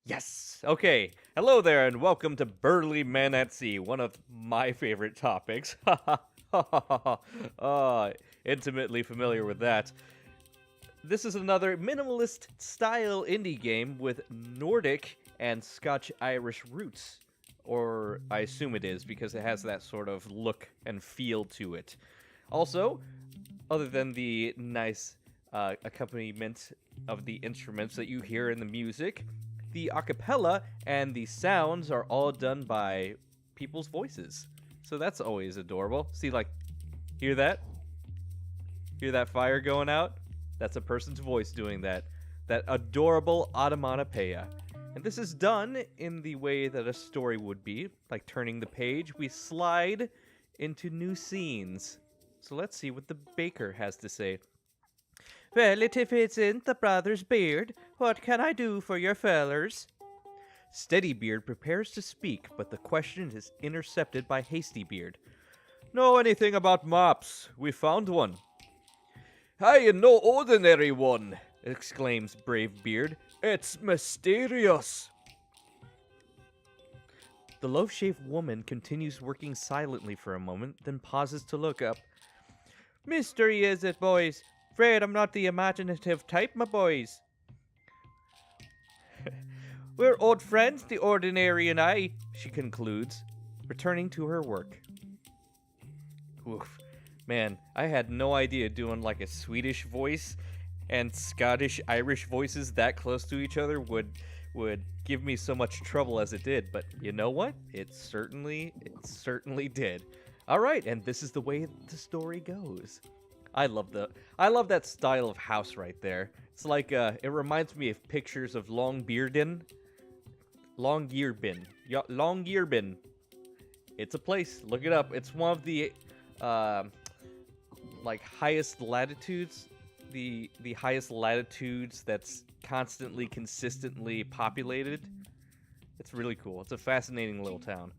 Yes! Okay. Hello there, and welcome to Burly Men at Sea, one of my favorite topics. uh, Intimately familiar with that. This is another minimalist style indie game with Nordic and Scotch-Irish roots. Or I assume it is, because it has that sort of look and feel to it. Also, other than the nice accompaniment of the instruments that you hear in the music, the acapella and the sounds are all done by people's voices. So that's always adorable. See, like, hear that? Hear that fire going out? That's a person's voice doing that. That adorable automatopoeia. And this is done in the way that a story would be, like turning the page. We slide into new scenes. So let's see what the baker has to say. Well, if it's in the brother's beard, what can I do for your fellers? Steadybeard prepares to speak, but the question is intercepted by Hastybeard. Know anything about mops? We found one. Hey, no ordinary one, exclaims Bravebeard. It's mysterious. The loaf-shaved woman continues working silently for a moment, then pauses to look up. Mystery is it, boys? Afraid I'm not the imaginative type, my boys. We're old friends, the ordinary and I, she concludes, returning to her work. Oof. Man, I had no idea doing like a Swedish voice and Scottish-Irish voices that close to each other would give me so much trouble as it did, but you know what? It certainly did. All right, and this is the way the story goes. I love that style of house right there. It's like it reminds me of pictures of Longyearbyen. It's a place. Look it up. It's one of the like highest latitudes, the highest latitudes that's constantly, consistently populated. It's really cool. It's a fascinating little town.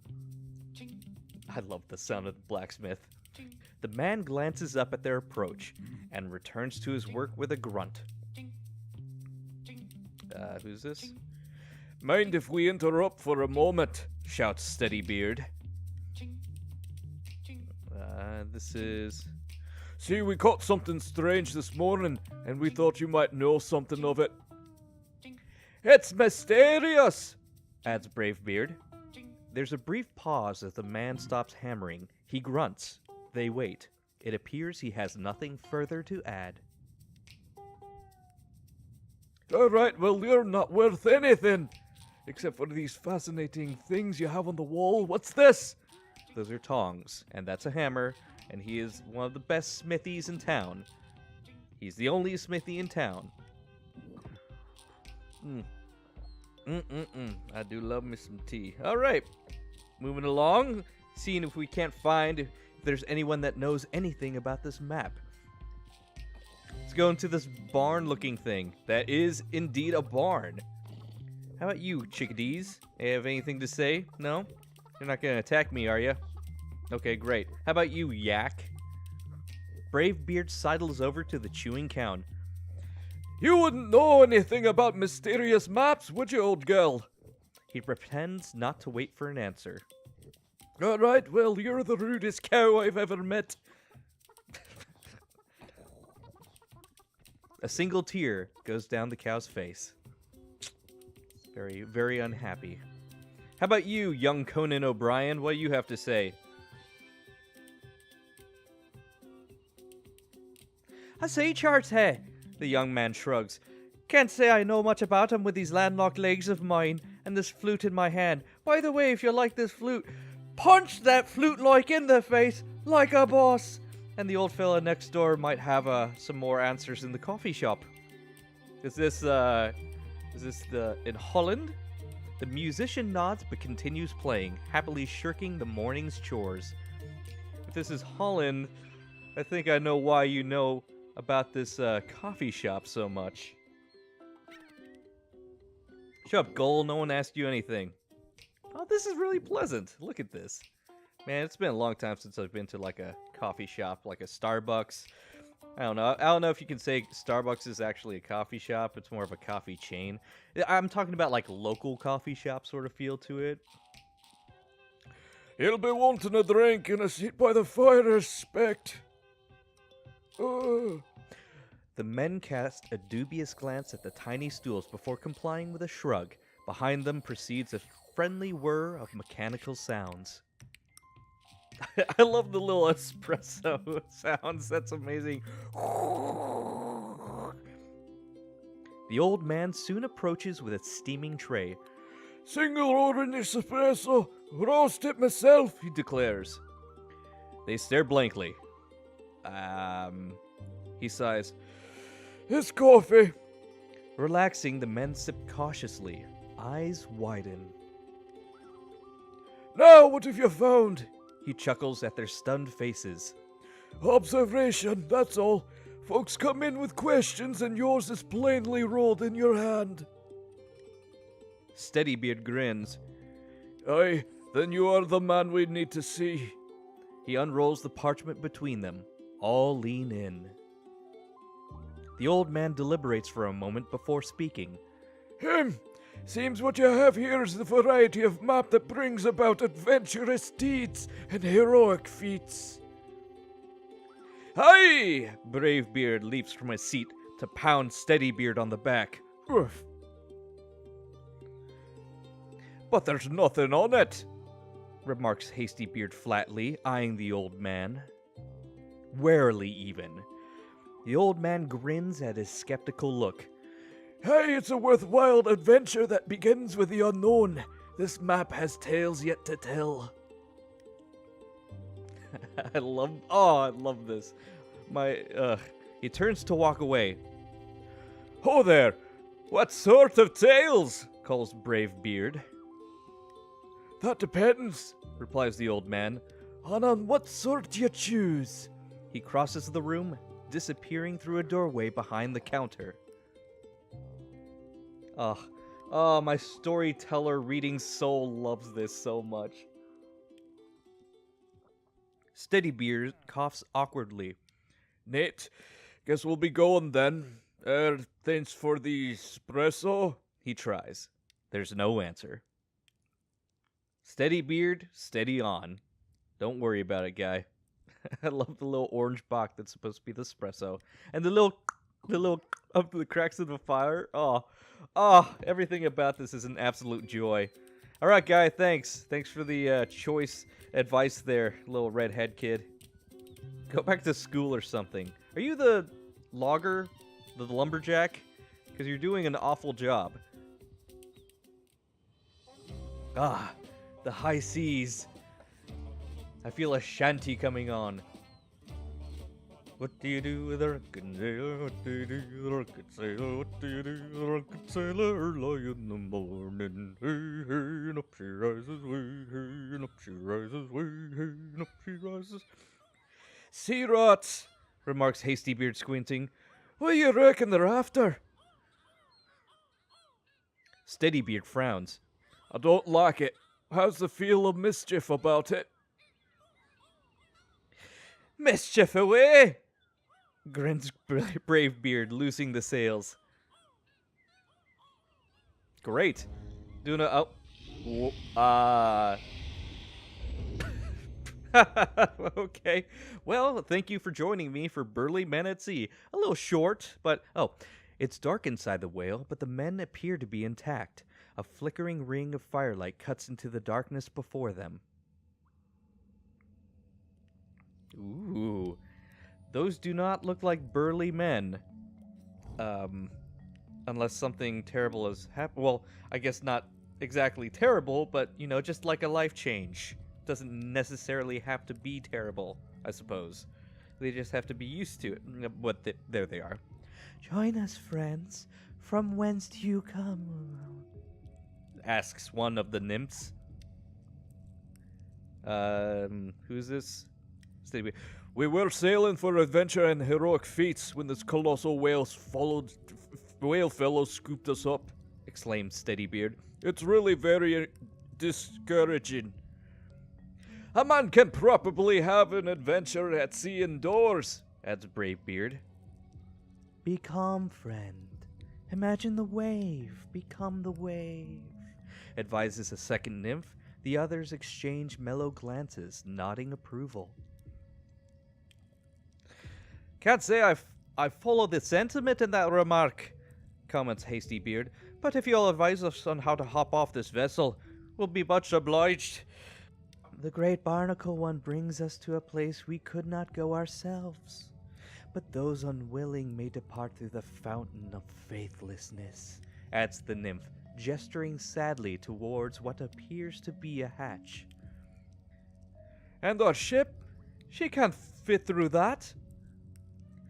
I love the sound of the blacksmith. The man glances up at their approach and returns to his work with a grunt. Who's this? Mind if we interrupt for a moment? Shouts Steadybeard. This is... See, we caught something strange this morning, and we thought you might know something of it. It's mysterious, adds Bravebeard. There's a brief pause as the man stops hammering. He grunts. They wait. It appears he has nothing further to add. All right, well, you're not worth anything, except for these fascinating things you have on the wall. What's this? Those are tongs, and that's a hammer, and he is one of the best smithies in town. He's the only smithy in town. I do love me some tea. All right, moving along, seeing if we can't find if there's anyone that knows anything about this map. Let's go into this barn-looking thing. That is indeed a barn. How about you, chickadees? Have anything to say? No? You're not gonna attack me, are you? Okay, great. How about you, yak? Bravebeard sidles over to the chewing cow. You wouldn't know anything about mysterious maps, would you, old girl? He pretends not to wait for an answer. All right, well, you're the rudest cow I've ever met. A single tear goes down the cow's face. Very, very unhappy. How about you, young Conan O'Brien? What do you have to say? I say, Charles, hey. The young man shrugs. Can't say I know much about him with these landlocked legs of mine and this flute in my hand. By the way, if you like this flute, punch that flute like in the face, like a boss. And the old fella next door might have some more answers in the coffee shop. Is this in Holland? The musician nods but continues playing, happily shirking the morning's chores. If this is Holland, I think I know why you know about this coffee shop so much. Shut up, Goal. No one asked you anything. Oh, this is really pleasant. Look at this. Man, it's been a long time since I've been to like a coffee shop, like a Starbucks. I don't know. I don't know if you can say Starbucks is actually a coffee shop. It's more of a coffee chain. I'm talking about like local coffee shop sort of feel to it. He'll be wanting a drink and a seat by the fire, I expect. The men cast a dubious glance at the tiny stools before complying with a shrug. Behind them proceeds a friendly whir of mechanical sounds. I love the little espresso sounds. That's amazing. The old man soon approaches with a steaming tray. Single orange espresso, roast it myself, He declares. They stare blankly. He sighs. It's coffee. Relaxing, the men sip cautiously. Eyes widen. Now, what have you found? He chuckles at their stunned faces. Observation, that's all. Folks come in with questions and yours is plainly rolled in your hand. Steadybeard grins. Aye, then you are the man we need to see. He unrolls the parchment between them. All lean in. The old man deliberates for a moment before speaking. Seems what you have here is the variety of map that brings about adventurous deeds and heroic feats. Hi! Bravebeard leaps from his seat to pound Steadybeard on the back. Oof. But there's nothing on it, remarks Hastybeard flatly, eyeing the old man. Warily even. The old man grins at his skeptical look. Hey, it's a worthwhile adventure that begins with the unknown. This map has tales yet to tell. I love this. He turns to walk away. Ho there! What sort of tales? Calls Bravebeard. That depends, Replies the old man. and on what sort you choose. He crosses the room, disappearing through a doorway behind the counter. My storyteller reading soul loves this so much. Steadybeard coughs awkwardly. Nate, guess we'll be going then. Thanks for the espresso. He tries. There's no answer. Steadybeard, steady on. Don't worry about it, guy. I love the little orange box that's supposed to be the espresso. And the little up the cracks of the fire. Everything about this is an absolute joy. All right, guy, thanks. Thanks for the choice advice there, little redhead kid. Go back to school or something. Are you the logger? The lumberjack? Because you're doing an awful job. The high seas. I feel a shanty coming on. What do you do with a drunken sailor? What do you do with a drunken sailor? What do you do with a drunken sailor? Early in the morning, hey, hey, and up she rises, way, hey, and up she rises, way, hey, and up she rises. Sea rots, Remarks Hastybeard, squinting. what do you reckon they're after? Steadybeard frowns. I don't like it. How's the feel of mischief about it? Mischief away! Grins Bravebeard, loosing the sails. Great. Doing a... Okay. Well, thank you for joining me for Burly Men at Sea. A little short, but... it's dark inside the whale, but the men appear to be intact. A flickering ring of firelight cuts into the darkness before them. Ooh. Those do not look like burly men. Unless something terrible has happened. Well, I guess not exactly terrible, but, just like a life change. Doesn't necessarily have to be terrible, I suppose. They just have to be used to it. But there they are. Join us, friends. From whence do you come? Asks one of the nymphs. Who's this? We were sailing for adventure and heroic feats when this colossal whale fellow scooped us up. Exclaimed Steadybeard. It's really very discouraging. A man can probably have an adventure at sea indoors, adds Bravebeard. Be calm, friend. Imagine the wave. Become the wave, Advises a second nymph. The others exchange mellow glances, nodding approval. Can't say I follow the sentiment in that remark, comments Hastybeard, but if you'll advise us on how to hop off this vessel, we'll be much obliged. The great barnacle one brings us to a place we could not go ourselves. But those unwilling may depart through the fountain of faithlessness, adds the nymph, gesturing sadly towards what appears to be a hatch. And our ship? She can't fit through that.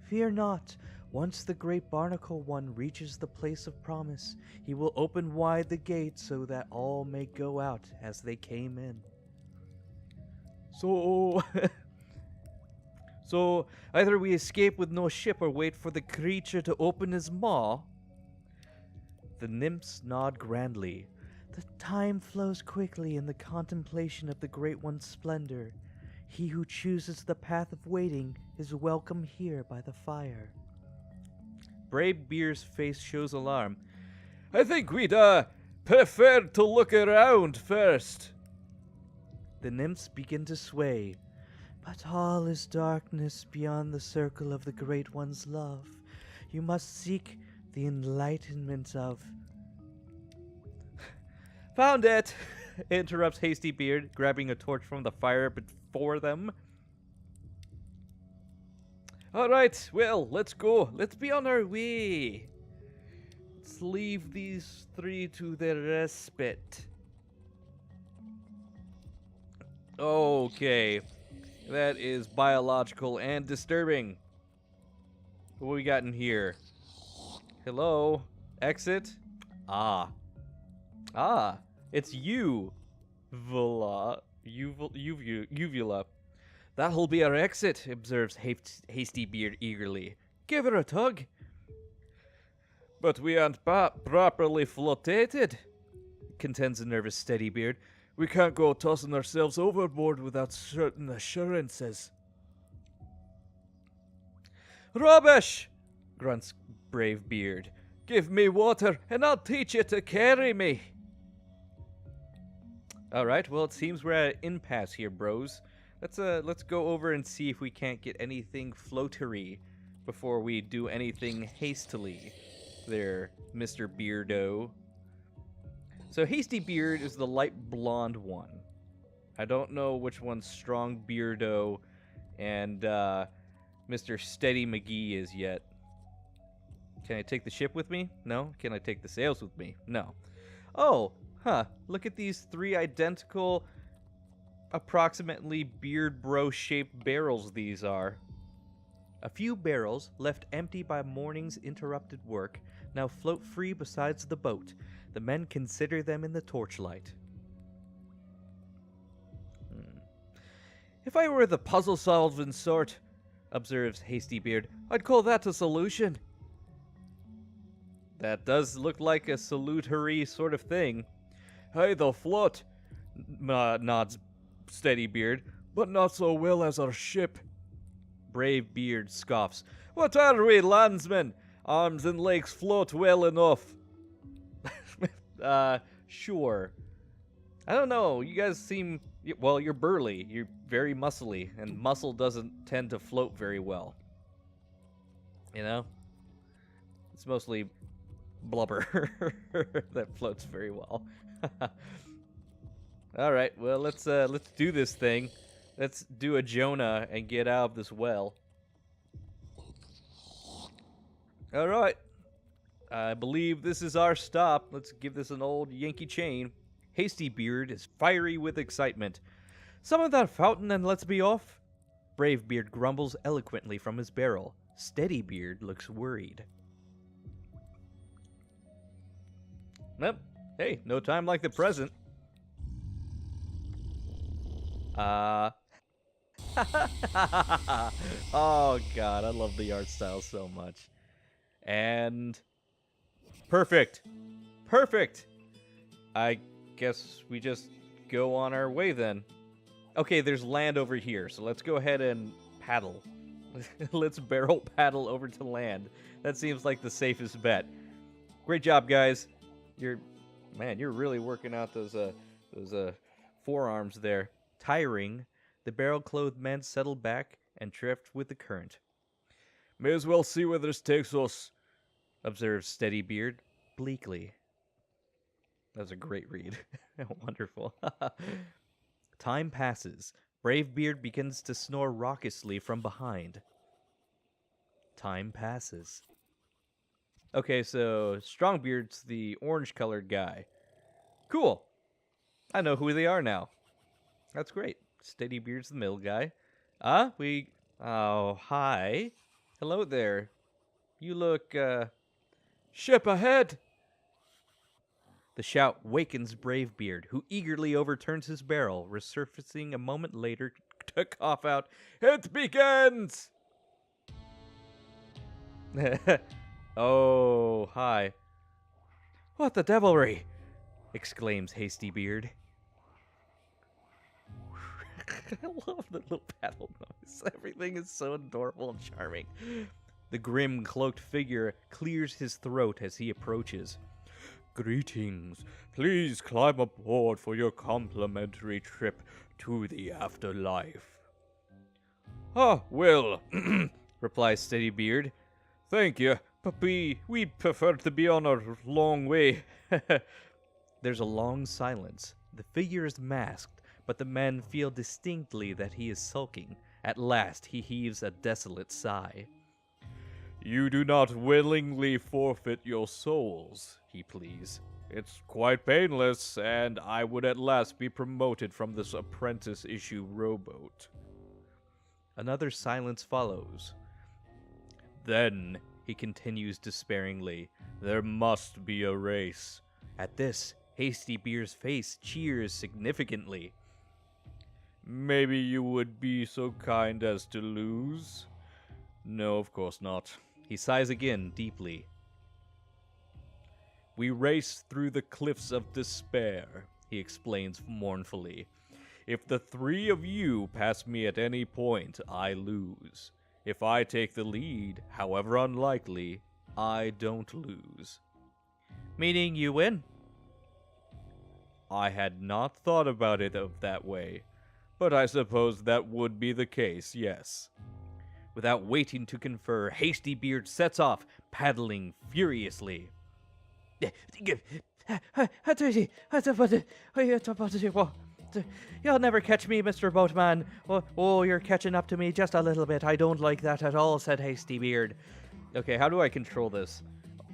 Fear not. Once the great barnacle one reaches the place of promise, he will open wide the gate so that all may go out as they came in. So, either we escape with no ship or wait for the creature to open his maw. The nymphs nod grandly. The time flows quickly in the contemplation of the Great One's splendor. He who chooses the path of waiting is welcome here by the fire. Bravebeard's face shows alarm. I think we'd, prefer to look around first. The nymphs begin to sway. But all is darkness beyond the circle of the Great One's love. You must seek the enlightenment of... Found it! Interrupts Hastybeard, grabbing a torch from the fire before them. Alright, well, let's go. Let's be on our way. Let's leave these three to their respite. Okay. That is biological and disturbing. What we got in here? Hello? Exit? Ah, it's you, Uvula. That'll be our exit, observes Hastybeard eagerly. Give her a tug. But we aren't properly flotated, contends the nervous Steadybeard. We can't go tossing ourselves overboard without certain assurances. Rubbish! Grunts Bravebeard. Give me water, and I'll teach you to carry me. Alright, well, it seems we're at an impasse here, bros. Let's go over and see if we can't get anything floatery before we do anything hastily. There, Mr. Beardo. So Hastybeard is the light blonde one. I don't know which one's Strong Beardo and Mr. Steady McGee is yet. Can I take the ship with me? No. Can I take the sails with me? No. Oh, huh. Look at these three identical, approximately beard bro-shaped barrels these are. A few barrels, left empty by morning's interrupted work, now float free beside the boat. The men consider them in the torchlight. If I were the puzzle-solving sort, observes Hastybeard, I'd call that a solution. That does look like a salutary sort of thing. Hey, they'll float, nods Steadybeard, but not so well as our ship. Bravebeard scoffs. What are we, landsmen? Arms and legs float well enough. Sure. I don't know. You guys seem... Well, you're burly. You're very muscly, and muscle doesn't tend to float very well. You know? It's mostly blubber that floats very well. Alright, well, let's do this thing. Let's do a Jonah and get out of this well. Alright. I believe this is our stop. Let's give this an old Yankee chain. Hastybeard is fiery with excitement. Summon that fountain and let's be off. Bravebeard grumbles eloquently from his barrel. Steadybeard looks worried. Nope. Hey, no time like the present. Oh god, I love the art style so much. And... Perfect. Perfect! I guess we just go on our way then. Okay, there's land over here, so let's go ahead and paddle. Let's barrel paddle over to land. That seems like the safest bet. Great job, guys. You're really working out those forearms there. Tiring, the barrel-clothed men settled back and drift with the current. May as well see where this takes us, observed Steadybeard bleakly. That was a great read. Wonderful. Time passes. Bravebeard begins to snore raucously from behind. Time passes. Okay, so Strongbeard's the orange-colored guy. Cool. I know who they are now. That's great. Steadybeard's the middle guy. Oh, hi. Hello there. You look, Ship ahead! The shout wakens Bravebeard, who eagerly overturns his barrel, resurfacing a moment later to cough out, It begins! Oh, hi. What the devilry? Exclaims Hastybeard. I love the little paddle noise. Everything is so adorable and charming. The grim, cloaked figure clears his throat as he approaches. Greetings. Please climb aboard for your complimentary trip to the afterlife. Ah, well, replies Steadybeard. Thank you, but we prefer to be on a long way. There's a long silence. The figure is masked, but the men feel distinctly that he is sulking. At last, he heaves a desolate sigh. You do not willingly forfeit your souls, he pleads. It's quite painless, and I would at last be promoted from this apprentice-issue rowboat. Another silence follows. Then, he continues despairingly, there must be a race. At this, Hastybeard's face cheers significantly. Maybe you would be so kind as to lose? No, of course not. He sighs again, deeply. We race through the cliffs of despair, he explains mournfully. If the three of you pass me at any point, I lose. If I take the lead, however unlikely, I don't lose. Meaning you win? I had not thought about it that way, but I suppose that would be the case, yes. Without waiting to confer, Hastybeard sets off, paddling furiously. You'll never catch me, Mr. Boatman. Oh, you're catching up to me just a little bit. I don't like that at all, said Hastybeard. Okay, how do I control this?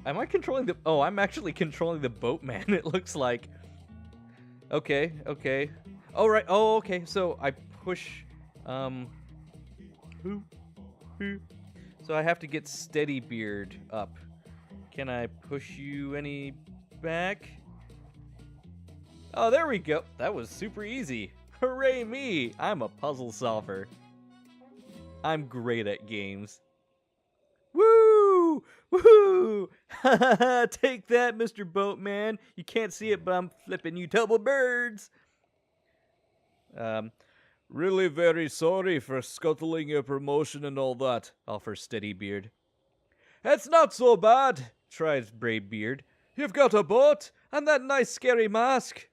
Am I controlling the... Oh, I'm actually controlling the boatman, it looks like. Okay. Oh, right. Oh, okay. So I push... So I have to get Steadybeard up. Can I push you any back? Oh, there we go. That was super easy. Hooray me! I'm a puzzle solver. I'm great at games. Woo! Woo! Take that, Mr. Boatman. You can't see it, but I'm flipping you double birds. Really very sorry for scuttling your promotion and all that, offers Steadybeard. It's not so bad, tries Bravebeard. You've got a boat and that nice scary mask.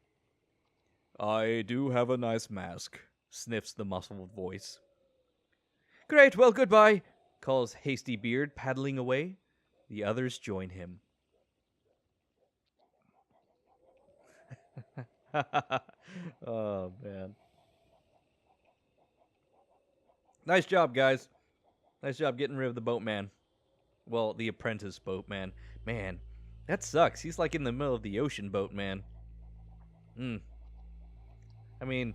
I do have a nice mask, sniffs the muffled voice. Great, well, goodbye, calls Hastybeard, paddling away. The others join him. Oh, man. Nice job, guys. Nice job getting rid of the boatman. Well, the apprentice boatman. Man, that sucks. He's like in the middle of the ocean, boatman. I mean,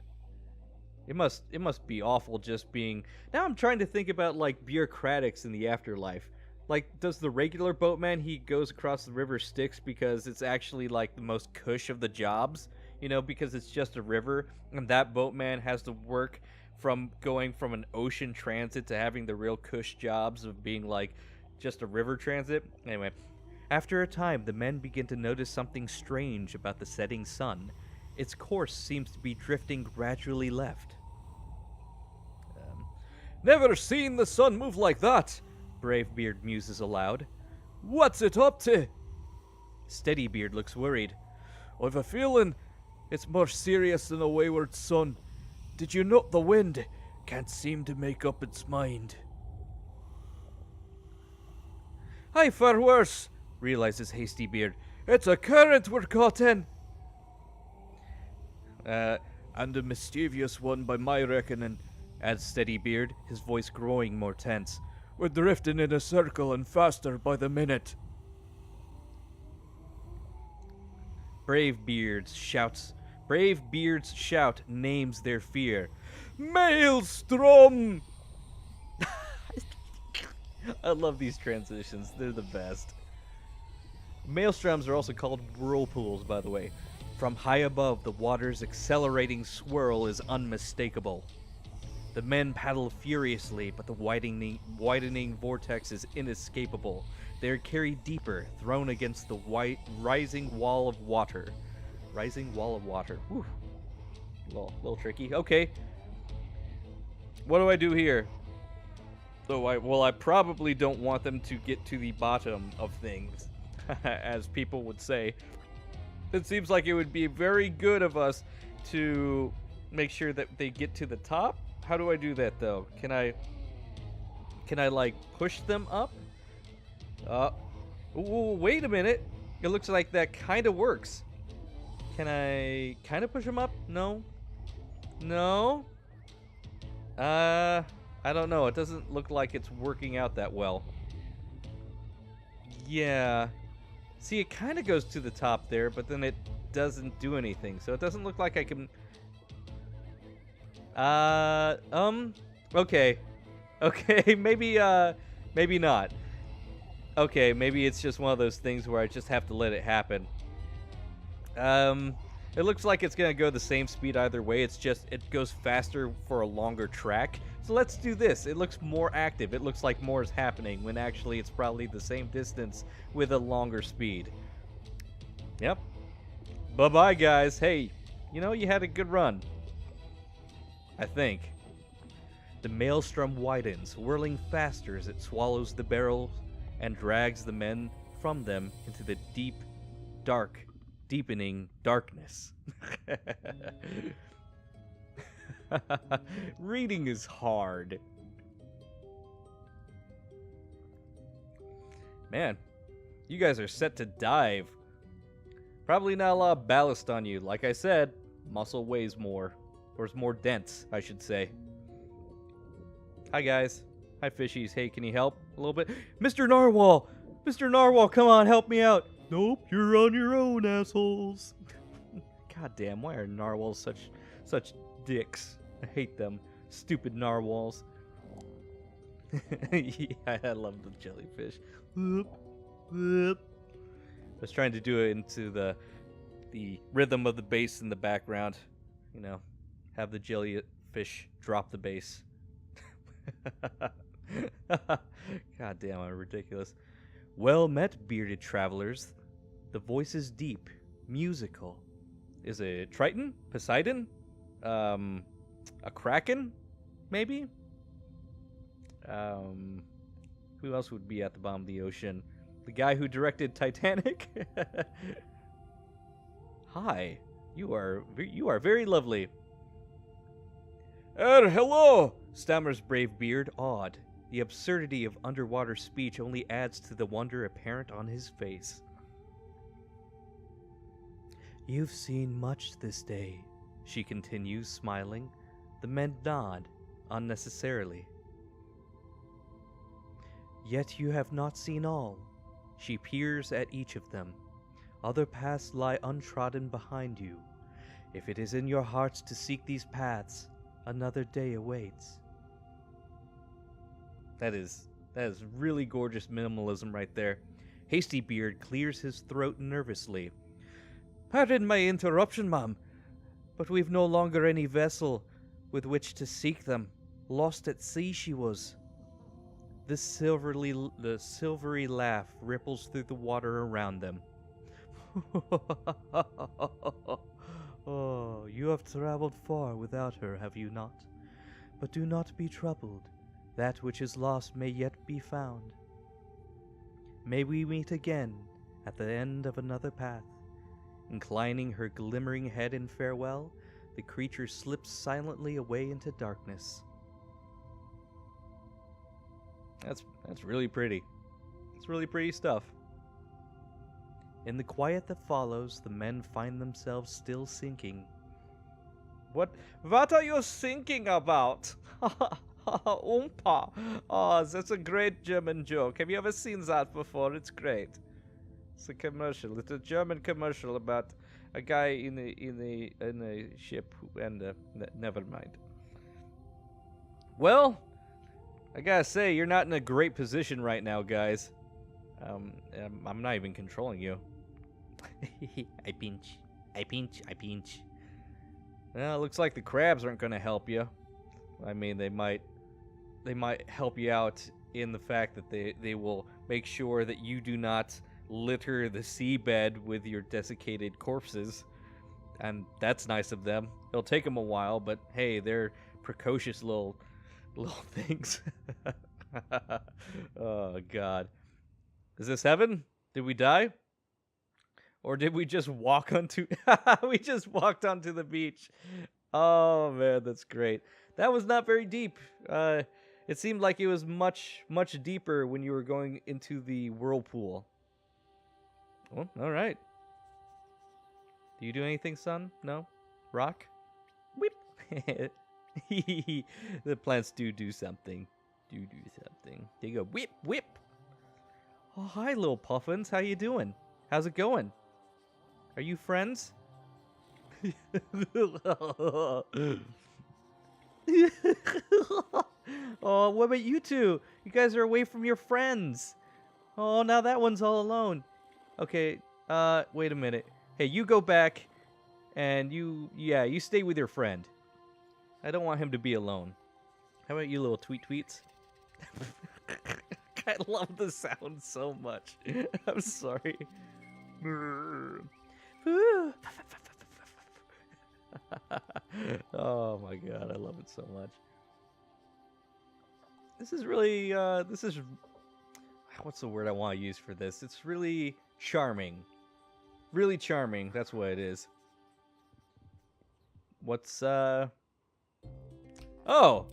it must be awful just being... Now I'm trying to think about, like, bureaucratics in the afterlife. Like, does the regular boatman, he goes across the river Styx because it's actually, like, the most cush of the jobs? You know, because it's just a river, and that boatman has to work from going from an ocean transit to having the real cush jobs of being, like, just a river transit. Anyway, after a time, the men begin to notice something strange about the setting sun. Its course seems to be drifting gradually left. Never seen the sun move like that, Bravebeard muses aloud. What's it up to? Steadybeard looks worried. I've a feeling it's more serious than a wayward sun. Did you note the wind can't seem to make up its mind? Aye, far worse, realizes Hastybeard. It's a current we're caught in. And a mischievous one by my reckoning, adds Steadybeard, his voice growing more tense. We're drifting in a circle and faster by the minute. Bravebeard's shout names their fear. Maelstrom! I love these transitions. They're the best. Maelstroms are also called whirlpools, by the way. From high above, the water's accelerating swirl is unmistakable. The men paddle furiously, but the widening vortex is inescapable. They are carried deeper, thrown against the rising wall of water. Rising wall of water. Whew. Little tricky. Okay. What do I do here? So I probably don't want them to get to the bottom of things, as people would say. It seems like it would be very good of us to make sure that they get to the top. How do I do that, though? Can I like push them up? Ooh, wait a minute. It looks like that kind of works. Can I kind of push them up? No. No. I don't know. It doesn't look like it's working out that well. Yeah. See, it kind of goes to the top there, but then it doesn't do anything. So it doesn't look like I can... Okay. Okay, maybe not. Okay, maybe it's just one of those things where I just have to let it happen. It looks like it's gonna go the same speed either way. It's just, it goes faster for a longer track. So let's do this. It looks more active. It looks like more is happening when actually it's probably the same distance with a longer speed. Yep. Bye-bye, guys. Hey, you know, you had a good run. I think. The maelstrom widens, whirling faster as it swallows the barrels and drags the men from them into the deep, deepening darkness. Reading is hard. Man, you guys are set to dive. Probably not a lot of ballast on you. Like I said, muscle weighs more. Or is more dense, I should say. Hi, guys. Hi, fishies. Hey, can you help a little bit? Mr. Narwhal! Mr. Narwhal, come on, help me out. Nope, you're on your own, assholes. God damn, why are narwhals such dicks? I hate them. Stupid narwhals. Yeah, I love the jellyfish. I was trying to do it into the rhythm of the bass in the background. You know, have the jellyfish drop the bass. God damn, I'm ridiculous. Well met, bearded travelers. The voice is deep, musical. Is it Triton? Poseidon? A Kraken? Maybe? Who else would be at the bottom of the ocean? The guy who directed Titanic? Hi, you are very lovely. Hello! Stammers Bravebeard, awed. The absurdity of underwater speech only adds to the wonder apparent on his face. You've seen much this day, She continues, smiling. The men nod, unnecessarily. Yet you have not seen all. She peers at each of them. Other paths lie untrodden behind you. If it is in your hearts to seek these paths, another day awaits. That is really gorgeous minimalism right there. Hastybeard clears his throat nervously. Pardon my interruption, ma'am, but we've no longer any vessel with which to seek them. Lost at sea she was. The silvery laugh ripples through the water around them. Oh, you have traveled far without her, have you not? But do not be troubled. that which is lost may yet be found. May we meet again at the end of another path. Inclining her glimmering head in farewell, the creature slips silently away into darkness. That's really pretty. It's really pretty stuff. In the quiet that follows, the men find themselves still sinking. What are you thinking about? Oompa. Oh, that's a great German joke. Have you ever seen that before? It's great. It's a commercial. It's a German commercial about a guy in a ship and never mind. Well, I gotta say, you're not in a great position right now, guys. I'm not even controlling you. I pinch. Well, it looks like the crabs aren't gonna help you. I mean, they might help you out in the fact that they will make sure that you do not litter the seabed with your desiccated corpses. And that's nice of them. It'll take them a while, but hey, they're precocious little things. Oh, God. Is this heaven? Did we die? Or did we just walk onto... we just walked onto the beach. Oh, man, that's great. That was not very deep. It seemed like it was much deeper when you were going into the whirlpool. Oh, all right. Do you do anything, son? No? Rock? Whip! The plants do something. Do something. They go whip, whip! Oh, hi, little puffins. How you doing? How's it going? Are you friends? Oh, what about you two? You guys are away from your friends. Oh, now that one's all alone. Okay, wait a minute. Hey, you go back, and you stay with your friend. I don't want him to be alone. How about you little tweets? I love the sound so much. I'm sorry. Oh my god, I love it so much. This is really, what's the word I want to use for this? It's really charming. Really charming, that's what it is. What's, Oh!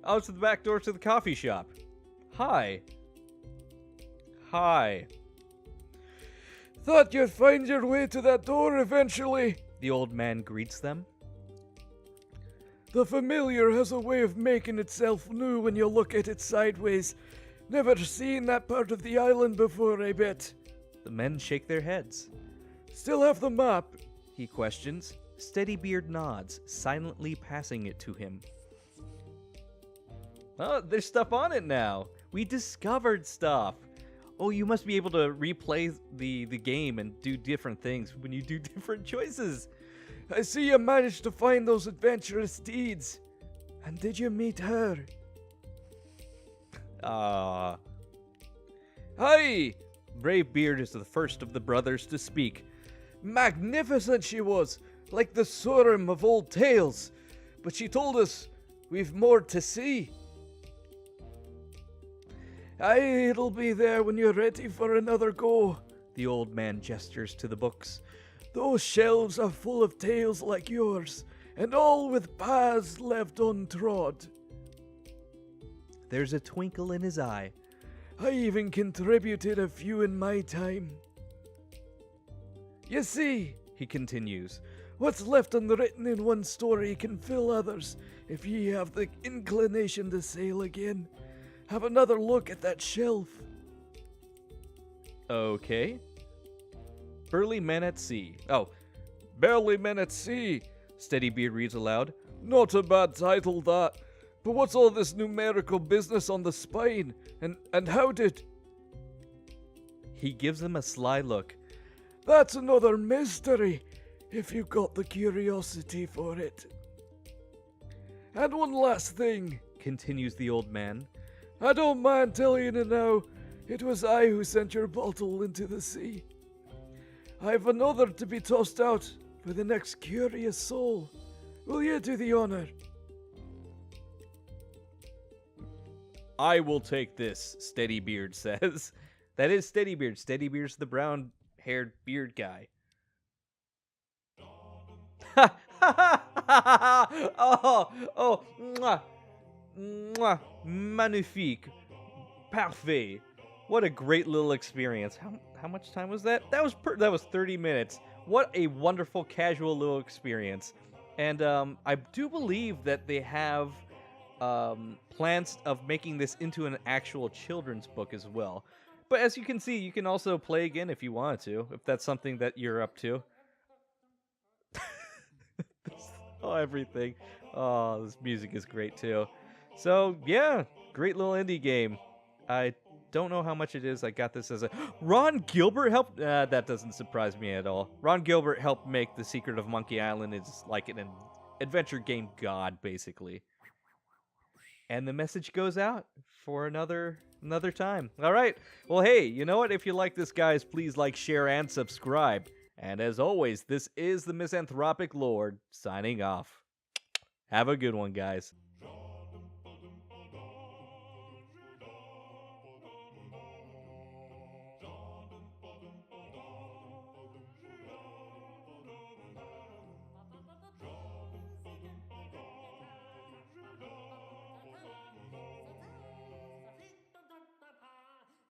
Out to the back door to the coffee shop. Hi. Hi. Thought you'd find your way to that door eventually. The old man greets them. The familiar has a way of making itself new when you look at it sideways. Never seen that part of the island before, I bet. The men shake their heads. Still have the map? He questions. Steadybeard nods, silently passing it to him. Oh, there's stuff on it now. We discovered stuff. Oh, you must be able to replay the game and do different things when you do different choices. I see you managed to find those adventurous deeds. And did you meet her? Hi! Bravebeard is the first of the brothers to speak. Magnificent she was, like the Sorum of old tales. But she told us we've more to see. Aye, it'll be there when you're ready for another go. The old man gestures to the books. Those shelves are full of tales like yours, and all with paths left untrod. There's a twinkle in his eye. I even contributed a few in my time. You see, he continues, what's left unwritten in one story can fill others if ye have the inclination to sail again. Have another look at that shelf. Okay. Burly Men at Sea. Oh, Burly Men at Sea, Steadybeard reads aloud. Not a bad title, that. But what's all this numerical business on the spine? And how did... He gives them a sly look. That's another mystery, if you've got the curiosity for it. And one last thing, continues the old man. I don't mind telling you now, it was I who sent your bottle into the sea. I've another to be tossed out for the next curious soul. Will you do the honor? I will take this, Steadybeard says. That is Steadybeard. Steadybeard's the brown-haired beard guy. oh, mwah, mwah, magnifique, parfait. What a great little experience. How much time was that? That was 30 minutes. What a wonderful casual little experience. And I do believe that they have plans of making this into an actual children's book as well. But as you can see, you can also play again if you wanted to, if that's something that you're up to. Oh, everything. Oh, this music is great too. So, yeah, great little indie game. I don't know how much it is. I got this as a... Ron Gilbert helped... that doesn't surprise me at all. Ron Gilbert helped make The Secret of Monkey Island. It's like an adventure game god, basically. And the message goes out for another time. All right. Well, hey, you know what? If you like this, guys, please like, share, and subscribe. And as always, this is the Misanthropic Lord signing off. Have a good one, guys.